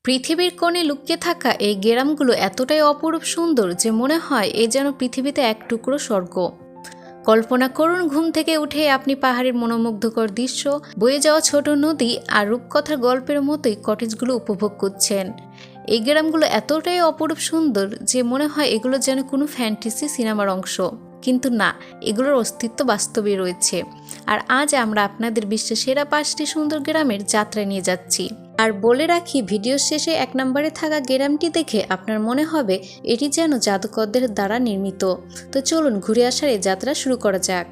পৃথিবীর কোণে লুকিয়ে থাকা এই গ্রামগুলো এতটাই অপরূপ সুন্দর যে মনে হয় এ যেন পৃথিবীতে এক টুকরো স্বর্গ। কল্পনা করুন, ঘুম থেকে উঠে আপনি পাহাড়ের মনোমুগ্ধকর দৃশ্য, বয়ে যাওয়া ছোট নদী আর রূপকথার গল্পের মতোই কটেজগুলো উপভোগ করছেন। এই গ্রামগুলো এতটাই অপরূপ সুন্দর যে মনে হয় এগুলো যেন কোনো ফ্যান্টাসি সিনেমার অংশ, কিন্তু না, এগুলোর অস্তিত্ব বাস্তবে রয়েছে। আর আজ আমরা আপনাদের বিশ্বের সেরা 5টি সুন্দর গ্রামের যাত্রায় নিয়ে যাচ্ছি। আর বলে রাখি, ভিডিওর শেষে 1 নম্বরে থাকা গ্রামটি দেখে আপনার মনে হবে এটি যেন জাদুকরদের দ্বারা নির্মিত। তো চলুন ঘুরে আসার এই যাত্রা শুরু করা যাক।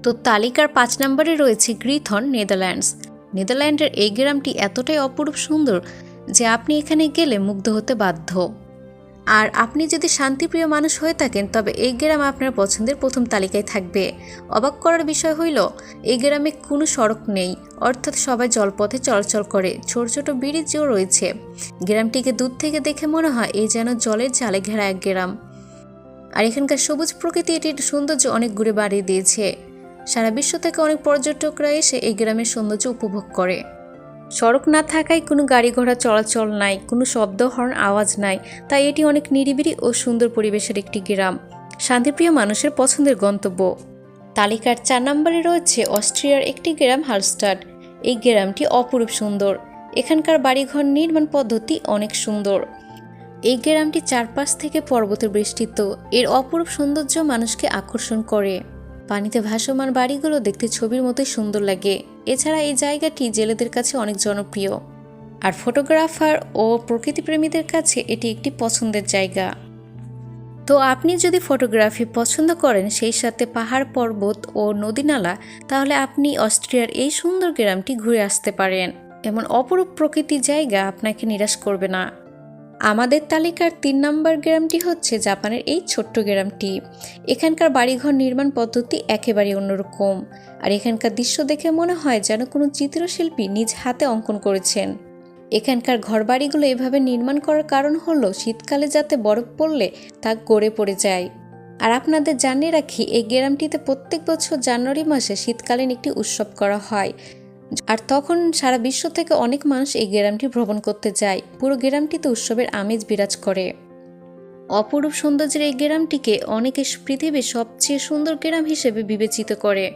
তো তালিকার 5 নম্বরে রয়েছে গ্রিথন, নেদারল্যান্ডস। নেদারল্যান্ডের এই গ্রামটি এতটাই অপরূপ সুন্দর যে আপনি এখানে গেলে মুগ্ধ হতে বাধ্য। আর আপনি যদি শান্তিপ্রিয় মানুষ হয়ে থাকেন তবে এই গ্রাম আপনার পছন্দের প্রথম তালিকায় থাকবে। অবাক করার বিষয় হইল, এই গ্রামে কোনো সড়ক নেই, অর্থাৎ সবাই জলপথে চলাচল করে। ছোট ছোট ব্রিজও রয়েছে। গ্রামটিকে দূর থেকে দেখে মনে হয় এই যেন জলের জালে ঘেরা এক গ্রাম। আর এখানকার সবুজ প্রকৃতি এটির সৌন্দর্য অনেক ঘুরে বাড়িয়ে দিয়েছে। সারা বিশ্ব থেকে অনেক পর্যটকরা এসে এই গ্রামের সৌন্দর্য উপভোগ করে। সড়ক না থাকায় কোনো গাড়ি ঘোড়া চলাচল নাই, কোনো শব্দ হর্ন আওয়াজ নাই, তাই এটি অনেক নিরিবিলি ও সুন্দর পরিবেশের একটি গ্রাম, শান্তিপ্রিয় মানুষের পছন্দের গন্তব্য। তালিকার 4 নম্বরে রয়েছে অস্ট্রিয়ার একটি গ্রাম, হালস্টাড। এই গ্রামটি অপরূপ সুন্দর। এখানকার বাড়িঘর নির্মাণ পদ্ধতি অনেক সুন্দর। এই গ্রামটি চারপাশ থেকে পর্বতে বেষ্টিত। এর অপরূপ সৌন্দর্য মানুষকে আকর্ষণ করে। পানিতে ভাসমান বাড়িগুলো দেখতে ছবির মতোই সুন্দর লাগে। এছাড়া এই জায়গাটি জেলেদের কাছে অনেক জনপ্রিয়, আর ফটোগ্রাফার ও প্রকৃতিপ্রেমীদের কাছে এটি একটি পছন্দের জায়গা। তো আপনি যদি ফটোগ্রাফি পছন্দ করেন, সেই সাথে পাহাড়, পর্বত ও নদীনালা, তাহলে আপনি অস্ট্রিয়ার এই সুন্দর গ্রামটি ঘুরে আসতে পারেন। এমন অপরূপ প্রকৃতির জায়গা আপনাকে নিরাশ করবে না। আমাদের তালিকার 3 নম্বর গ্রামটি হচ্ছে জাপানের এই ছোট্ট গ্রামটি। এখানকার বাড়িঘর নির্মাণ পদ্ধতি একেবারে অন্যরকম, আর এখানকার দৃশ্য দেখে মনে হয় যেন কোনো চিত্রশিল্পী নিজ হাতে অঙ্কন করেছেন। এখানকার ঘরবাড়িগুলো এভাবে নির্মাণ করার কারণ হলো শীতকালে যাতে বরফ পড়লে তা গড়ে পড়ে যায়। আর আপনাদের জানিয়ে রাখি, এই গ্রামটিতে প্রত্যেক বছর জানুয়ারি মাসে শীতকালীন একটি উৎসব করা হয়, আর তখন সারা বিশ্ব থেকে অনেক মানুষ এই গ্রামটি ভ্রমণ করতে যায়। পুরো গ্রামটিতে উৎসবের আমেজ বিরাজ করে। অপরূপ সৌন্দর্যের এই গ্রামটিকে অনেকে পৃথিবীর সবচেয়ে সুন্দর গ্রাম হিসেবে বিবেচিত করে,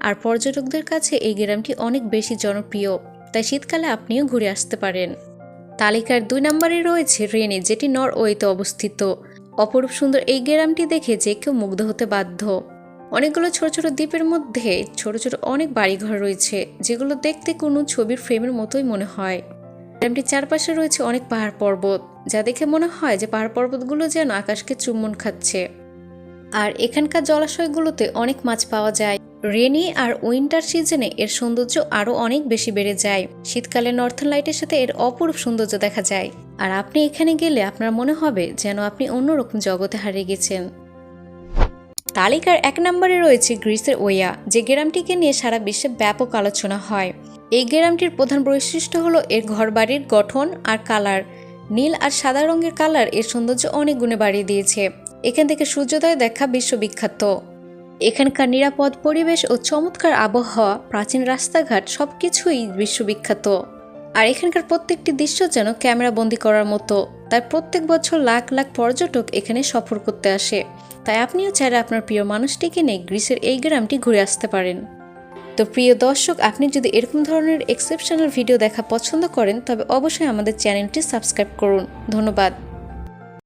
আর পর্যটকদের কাছে এই গ্রামটি অনেক বেশি জনপ্রিয়, তাই শীতকালে আপনিও ঘুরে আসতে পারেন। তালিকার 2 নম্বরে রয়েছে রেনে, যেটি নরওয়েতে অবস্থিত। অপরূপ সুন্দর এই গ্রামটি দেখে যে কেউ মুগ্ধ হতে বাধ্য। অনেকগুলো ছোট ছোট দ্বীপের মধ্যে ছোট ছোট অনেক বাড়িঘর রয়েছে, যেগুলো দেখতে কোনো ছবির ফ্রেমের মতোই মনে হয়। গ্রামটির চারপাশে রয়েছে অনেক পাহাড় পর্বত, যা দেখে মনে হয় যে পাহাড় পর্বতগুলো যেন আকাশকে চুম্বন খাচ্ছে। আর এখানকার জলাশয়গুলোতে অনেক মাছ পাওয়া যায়। রেনি আর উইন্টার সিজনে এর সৌন্দর্য আরও অনেক বেশি বেড়ে যায়। শীতকালে নর্থার্ন লাইটের সাথে এর অপরূপ সৌন্দর্য দেখা যায়। আর আপনি এখানে গেলে আপনার মনে হবে যেন আপনি অন্যরকম জগতে হারিয়ে গেছেন। তালিকার 1 নম্বরে রয়েছে গ্রিসের ওয়া, যে গ্রামটিকে নিয়ে সারা বিশ্বে ব্যাপক আলোচনা হয়। এই গ্রামটির প্রধান বৈশিষ্ট্য হলো এর ঘরবাড়ির গঠন আর কালার। নীল আর সাদা রঙের কালার এর সৌন্দর্য অনেক গুণে বাড়িয়ে দিয়েছে। এখান থেকে সূর্যোদয় দেখা বিশ্ববিখ্যাত। এখানকার নিরাপদ পরিবেশ ও চমৎকার আবহাওয়া, প্রাচীন রাস্তাঘাট সবকিছুই বিশ্ববিখ্যাত। আর এখানকার প্রত্যেকটি দৃশ্য যেন ক্যামেরা বন্দি করার মতো, তাই প্রত্যেক বছর লাখ লাখ পর্যটক এখানে সফর করতে আসে। তাই আপনিও চাইলে আপনার প্রিয় মানুষটিকে নিয়ে গ্রিসের এই গ্রামটি ঘুরে আসতে পারেন। তো প্রিয় দর্শক, আপনি যদি এরকম ধরনের এক্সেপশনাল ভিডিও দেখা পছন্দ করেন তবে অবশ্যই আমাদের চ্যানেলটি সাবস্ক্রাইব করুন। ধন্যবাদ।